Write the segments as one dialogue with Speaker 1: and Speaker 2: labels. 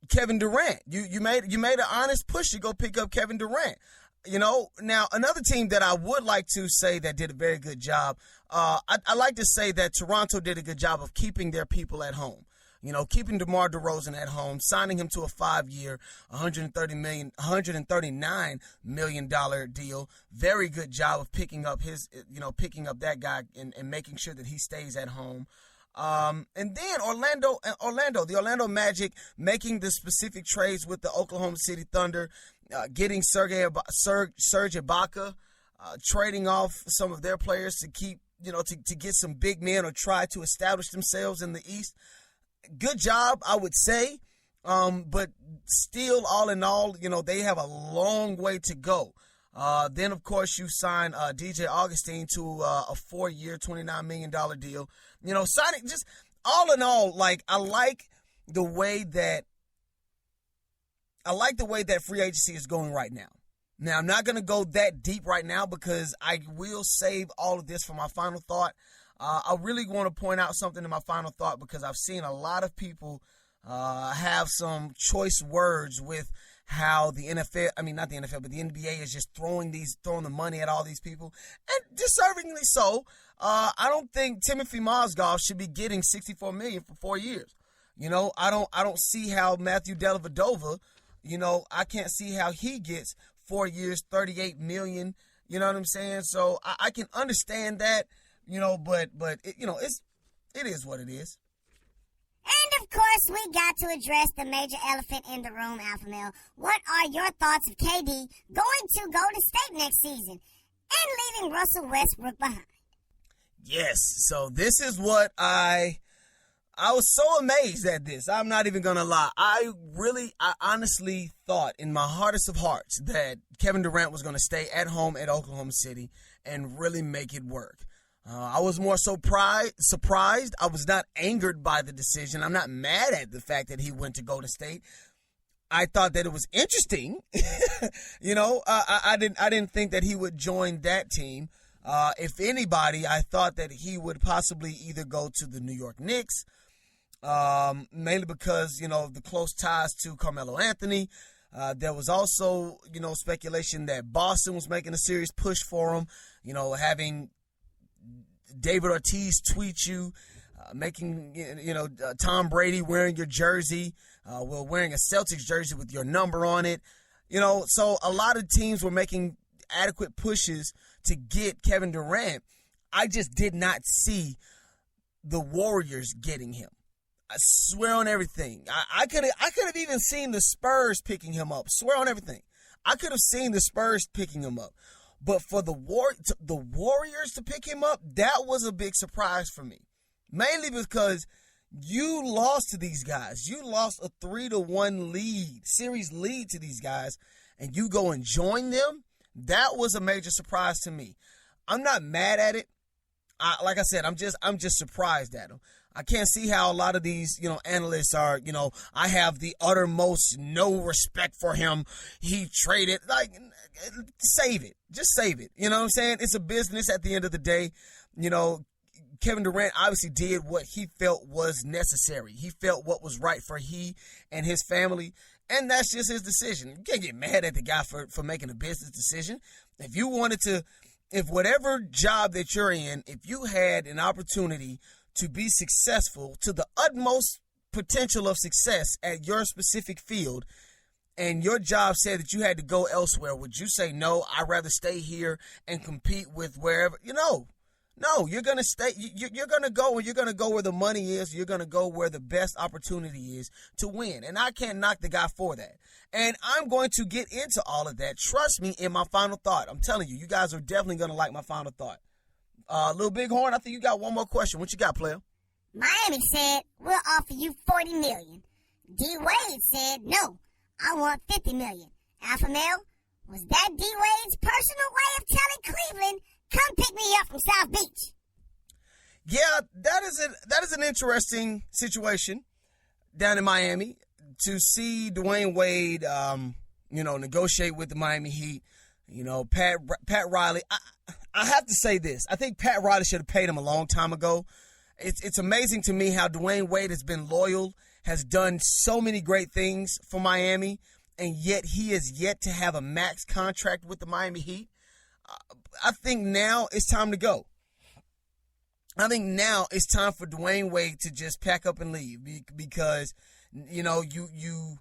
Speaker 1: Kevin Durant. You made an honest push to go pick up Kevin Durant. Now another team that I would like to say that did a very good job. I like to say that Toronto did a good job of keeping their people at home. Keeping DeMar DeRozan at home, signing him to a 5-year, $139 million deal. Very good job of picking up that guy and making sure that he stays at home. And then the Orlando Magic making the specific trades with the Oklahoma City Thunder, getting Serge Ibaka, trading off some of their players to keep, to get some big men or try to establish themselves in the East. Good job, I would say, but still, all in all, they have a long way to go. Then, of course, you sign DJ Augustine to a 4-year, $29 million deal. Signing, just all in all, I like the way that free agency is going right now. Now, I'm not going to go that deep right now because I will save all of this for my final thought. I really want to point out something in my final thought because I've seen a lot of people have some choice words with how the NFL, not the NFL, but the NBA is just throwing the money at all these people, and deservingly so. I don't think Timothy Mozgov should be getting $64 million for 4 years. I don't see how Matthew Dellavedova, I can't see how he gets 4 years, $38 million. You know what I'm saying? So I can understand that. But it is what it is.
Speaker 2: And of course, we got to address the major elephant in the room, Alpha Male. What are your thoughts of KD going to Golden State next season and leaving Russell Westbrook behind?
Speaker 1: Yes. So this is what I was so amazed at this. I'm not even going to lie. I honestly thought in my hardest of hearts that Kevin Durant was going to stay at home at Oklahoma City and really make it work. I was more so surprised. I was not angered by the decision. I'm not mad at the fact that he went to Golden State. I thought that it was interesting. I didn't think that he would join that team. If anybody, I thought that he would possibly either go to the New York Knicks, mainly because, of the close ties to Carmelo Anthony. There was also, speculation that Boston was making a serious push for him, having David Ortiz tweet you, making, Tom Brady wearing your jersey, wearing a Celtics jersey with your number on it. So a lot of teams were making adequate pushes to get Kevin Durant. I just did not see the Warriors getting him. I swear on everything. I could have even seen the Spurs picking him up. Swear on everything. I could have seen the Spurs picking him up. But for the Warriors to pick him up, that was a big surprise for me. Mainly because you lost to these guys. You lost a 3-1 series lead to these guys, and you go and join them. That was a major surprise to me. I'm not mad at it. Like I said, I'm just surprised at them. I can't see how a lot of these, analysts are, I have the uttermost no respect for him. He traded, save it. Just save it. You know what I'm saying? It's a business at the end of the day. Kevin Durant obviously did what he felt was necessary. He felt what was right for he and his family, and that's just his decision. You can't get mad at the guy for making a business decision. If whatever job that you're in, if you had an opportunity to be successful to the utmost potential of success at your specific field, and your job said that you had to go elsewhere, would you say, no, I'd rather stay here and compete with wherever? No, you're going to stay. You're going to go, and you're going to go where the money is. You're going to go where the best opportunity is to win. And I can't knock the guy for that. And I'm going to get into all of that. Trust me in my final thought. I'm telling you, you guys are definitely going to like my final thought. Little Bighorn, I think you got one more question. What you got, player?
Speaker 2: Miami said, we'll offer you $40 million. D-Wade said, no, I want $50 million. Alpha Male, was that D-Wade's personal way of telling Cleveland, come pick me up from South Beach?
Speaker 1: Yeah, that is an interesting situation down in Miami to see Dwayne Wade, negotiate with the Miami Heat. Pat Riley. I have to say this. I think Pat Riley should have paid him a long time ago. It's amazing to me how Dwayne Wade has been loyal, has done so many great things for Miami, and yet he is yet to have a max contract with the Miami Heat. I think now it's time to go. I think now it's time for Dwayne Wade to just pack up and leave because, you know, you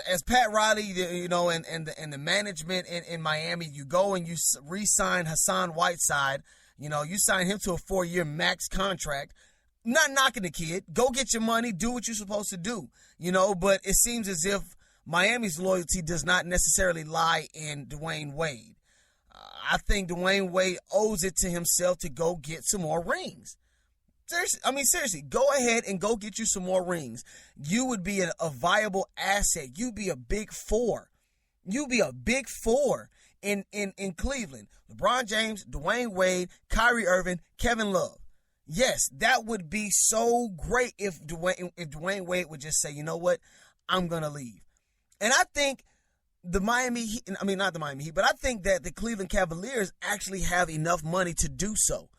Speaker 1: as Pat Riley, you know, and the management in Miami, you go and you re-sign Hassan Whiteside. You know, you sign him to a 4-year max contract. Not knocking the kid. Go get your money. Do what you're supposed to do. You know, but it seems as if Miami's loyalty does not necessarily lie in Dwayne Wade. I think Dwayne Wade owes it to himself to go get some more rings. Seriously, go ahead and go get you some more rings. You would be a viable asset. You'd be a big four. You'd be a big four in Cleveland. LeBron James, Dwayne Wade, Kyrie Irving, Kevin Love. Yes, that would be so great if Dwayne Wade would just say, you know what, I'm going to leave. And I think the Miami Heat, not the Miami Heat, but I think that the Cleveland Cavaliers actually have enough money to do so.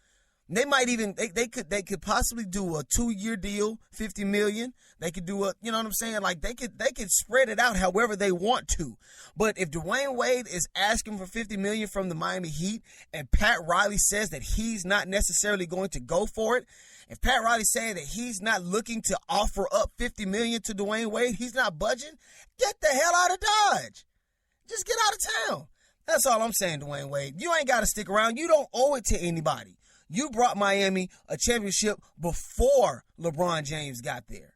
Speaker 1: They might even they could possibly do a 2-year deal, $50 million. They could do you know what I'm saying? Like they could spread it out however they want to. But if Dwayne Wade is asking for $50 million from the Miami Heat and Pat Riley says that he's not necessarily going to go for it, if Pat Riley saying that he's not looking to offer up $50 million to Dwayne Wade, he's not budging, get the hell out of Dodge. Just get out of town. That's all I'm saying, Dwayne Wade. You ain't got to stick around. You don't owe it to anybody. You brought Miami a championship before LeBron James got there.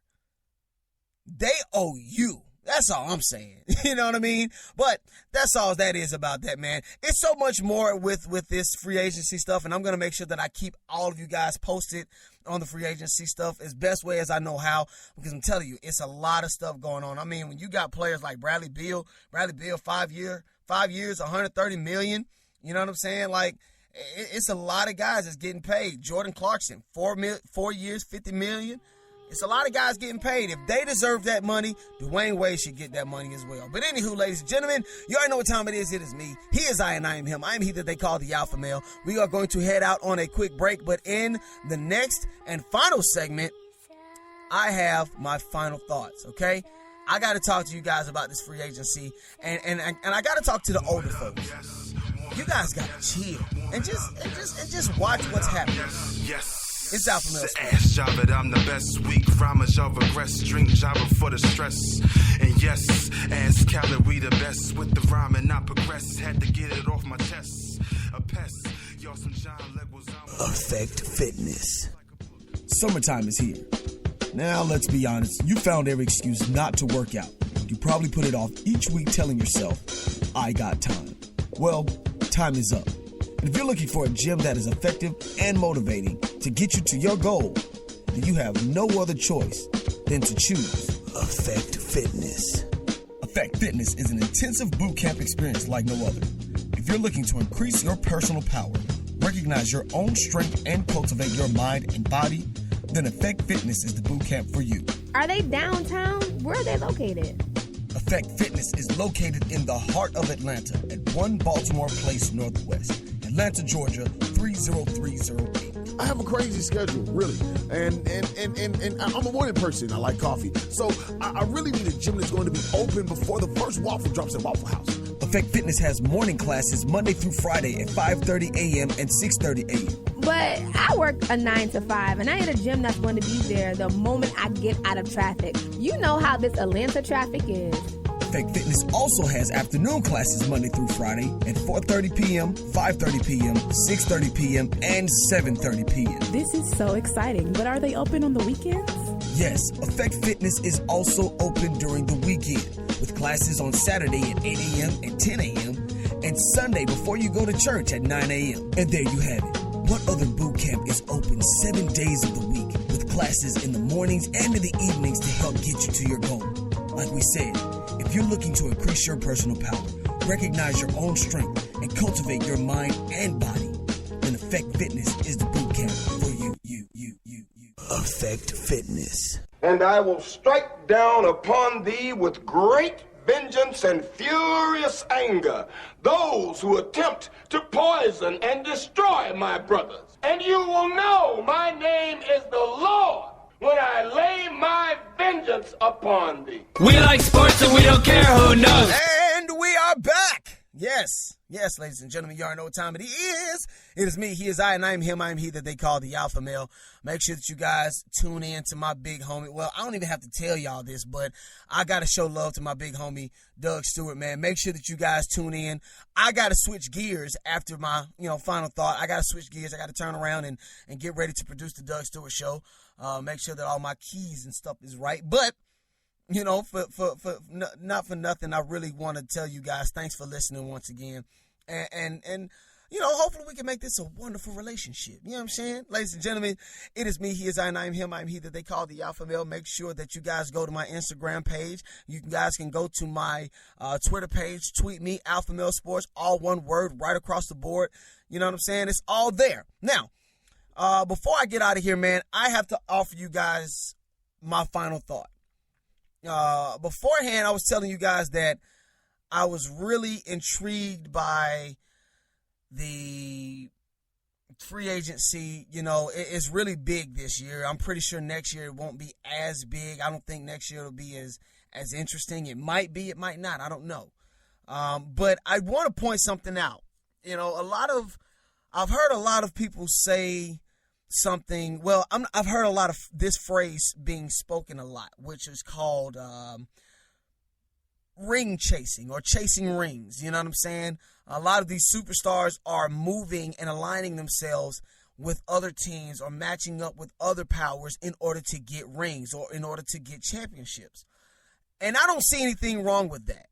Speaker 1: They owe you. That's all I'm saying. You know what I mean? But that's all that is about that, man. It's so much more with this free agency stuff, and I'm going to make sure that I keep all of you guys posted on the free agency stuff as best way as I know how, because I'm telling you, it's a lot of stuff going on. I mean, when you got players like Bradley Beal, 5 years, $130 million, you know what I'm saying? Like, it's a lot of guys that's getting paid. Jordan Clarkson, 4 years, $50 million. It's a lot of guys getting paid. If they deserve that money, Dwayne Wade should get that money as well. But anywho, ladies and gentlemen, you already know what time it is. It is me. He is I, and I am him. I am he that they call the Alpha Male. We are going to head out on a quick break, but in the next and final segment, I have my final thoughts, okay? I got to talk to you guys about this free agency, and I got to talk to the older folks. You guys got to chill and just watch what's happening.
Speaker 3: Yes.
Speaker 1: It's ALPHAMALE.
Speaker 3: Ask Java, I'm the best. Weak rhymers, y'all regress. Drink Java for the stress. And yes, ask Calorie the best. With the rhyme and I progress. Had to get it off my chest. A pest. Y'all some John Legos.
Speaker 1: Affect Fitness. Summertime is here. Now, let's be honest. You found every excuse not to work out. You probably put it off each week telling yourself, I got time. Well, time is up. And if you're looking for a gym that is effective and motivating to get you to your goal, then you have no other choice than to choose Affect Fitness. Affect Fitness is an intensive boot camp experience like no other. If you're looking to increase your personal power, recognize your own strength, and cultivate your mind and body, then Affect Fitness is the boot camp for you.
Speaker 4: Are they downtown? Where are they located?
Speaker 1: Affect Fitness is located in the heart of Atlanta at 1 Baltimore Place Northwest, Atlanta, Georgia, 30308.
Speaker 5: I have a crazy schedule, really, and I'm a morning person. I like coffee, so I really need a gym that's going to be open before the first waffle drops at Waffle House.
Speaker 1: Affect Fitness has morning classes Monday through Friday at 5:30 a.m. and 6:30 a.m.
Speaker 4: But I work a 9 to 5, and I need a gym that's going to be there the moment I get out of traffic. You know how this Atlanta traffic is.
Speaker 1: Affect Fitness also has afternoon classes Monday through Friday at 4:30 p.m., 5:30 p.m., 6:30 p.m., and 7:30 p.m.
Speaker 6: This is so exciting, but are they open on the weekends?
Speaker 1: Yes, Affect Fitness is also open during the weekend with classes on Saturday at 8 a.m. and 10 a.m. and Sunday before you go to church at 9 a.m. And there you have it. What other boot camp is open 7 days of the week with classes in the mornings and in the evenings to help get you to your goal? Like we said, if you're looking to increase your personal power, recognize your own strength, and cultivate your mind and body, then Affect Fitness is the boot camp for you. Affect Fitness.
Speaker 7: And I will strike down upon thee with great vengeance and furious anger those who attempt to poison and destroy my brothers. And you will know my name is the Lord when I lay my vengeance upon thee.
Speaker 8: We like sports and we don't care who knows.
Speaker 1: And we are back. Yes, ladies and gentlemen, you already know what time it is. It is me, he is I, and I am him, I am he that they call the Alpha Male. Make sure that you guys tune in to my big homie. Well, I don't even have to tell y'all this, but I got to show love to my big homie, Doug Stewart, man. Make sure that you guys tune in. I got to switch gears after my, final thought. I got to switch gears. I got to turn around and get ready to produce the Doug Stewart Show. Make sure that all my keys and stuff is right. But not for nothing, I really want to tell you guys thanks for listening once again. And hopefully we can make this a wonderful relationship. You know what I'm saying? Ladies and gentlemen, it is me, he is I, and I am him, I am he that they call the Alpha Male. Make sure that you guys go to my Instagram page. You guys can go to my Twitter page, tweet me, Alpha Male Sports, all one word, right across the board. You know what I'm saying? It's all there. Now, before I get out of here, man, I have to offer you guys my final thought. Beforehand, I was telling you guys that I was really intrigued by the free agency. It's really big this year. I'm pretty sure next year it won't be as big. I don't think next year it'll be as interesting. It might be, it might not. I don't know. But I want to point something out. I've heard a lot of people say something. Well, I've heard a lot of this phrase being spoken a lot, which is called ring chasing or chasing rings. You know what I'm saying? A lot of these superstars are moving and aligning themselves with other teams or matching up with other powers in order to get rings or in order to get championships. And I don't see anything wrong with that.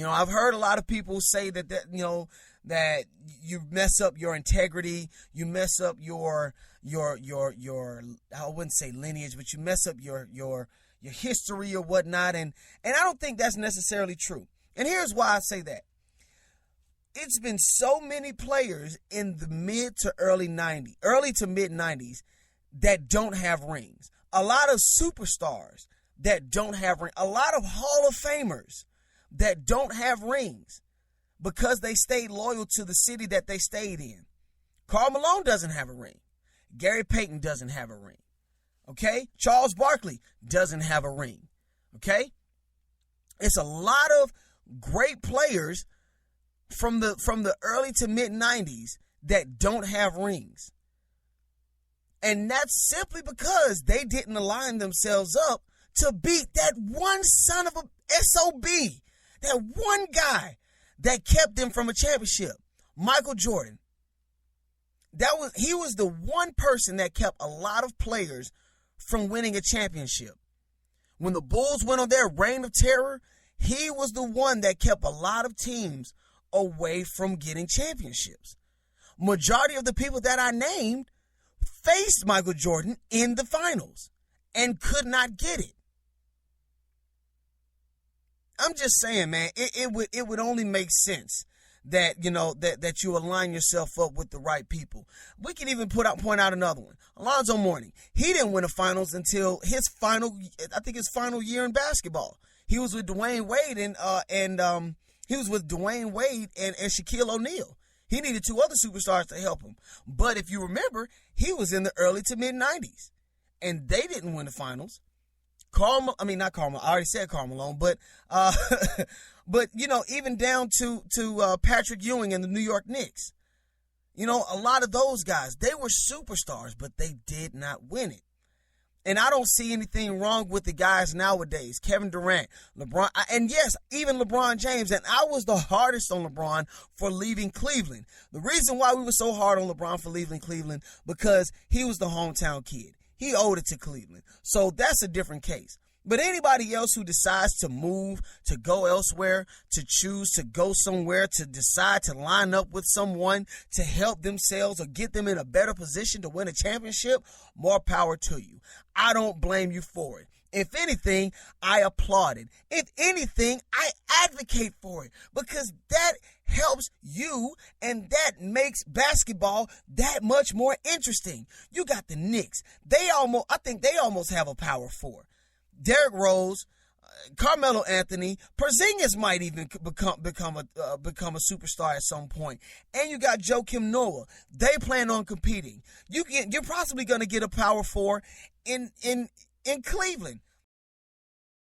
Speaker 1: I've heard a lot of people say that that you mess up your integrity, you mess up your I wouldn't say lineage, but you mess up your history or whatnot, and I don't think that's necessarily true. And here's why I say that. It's been so many players in the mid to mid 90s that don't have rings. A lot of superstars that don't have rings. A lot of Hall of Famers that don't have rings because they stayed loyal to the city that they stayed in. Karl Malone doesn't have a ring. Gary Payton doesn't have a ring. Okay? Charles Barkley doesn't have a ring. Okay? It's a lot of great players from the early to mid 90s that don't have rings. And that's simply because they didn't align themselves up to beat that one son of a SOB, that one guy that kept them from a championship, Michael Jordan. He was the one person that kept a lot of players from winning a championship. When the Bulls went on their reign of terror, he was the one that kept a lot of teams away from getting championships. Majority of the people that I named faced Michael Jordan in the finals and could not get it. I'm just saying, man, it would only make sense that that you align yourself up with the right people. We can even point out another one. Alonzo Mourning. He didn't win a finals until his final year in basketball. He was with Dwayne Wade and Shaquille O'Neal. He needed two other superstars to help him. But if you remember, he was in the early to mid 90s and they didn't win the finals. Not Karl Malone. I already said Karl Malone, but even down to Patrick Ewing and the New York Knicks. A lot of those guys, they were superstars, but they did not win it. And I don't see anything wrong with the guys nowadays. Kevin Durant, LeBron, and yes, even LeBron James. And I was the hardest on LeBron for leaving Cleveland. The reason why we were so hard on LeBron for leaving Cleveland, because he was the hometown kid. He owed it to Cleveland. So that's a different case. But anybody else who decides to move, to go elsewhere, to choose to go somewhere, to decide to line up with someone to help themselves or get them in a better position to win a championship, more power to you. I don't blame you for it. If anything, I applaud it. If anything, I advocate for it because that helps you and that makes basketball that much more interesting. You got the Knicks. I think they almost have a power four. Derrick Rose, Carmelo Anthony, Porzingis might even become a superstar at some point, and you got Joakim Noah. They plan on competing. You're possibly going to get a power four in Cleveland.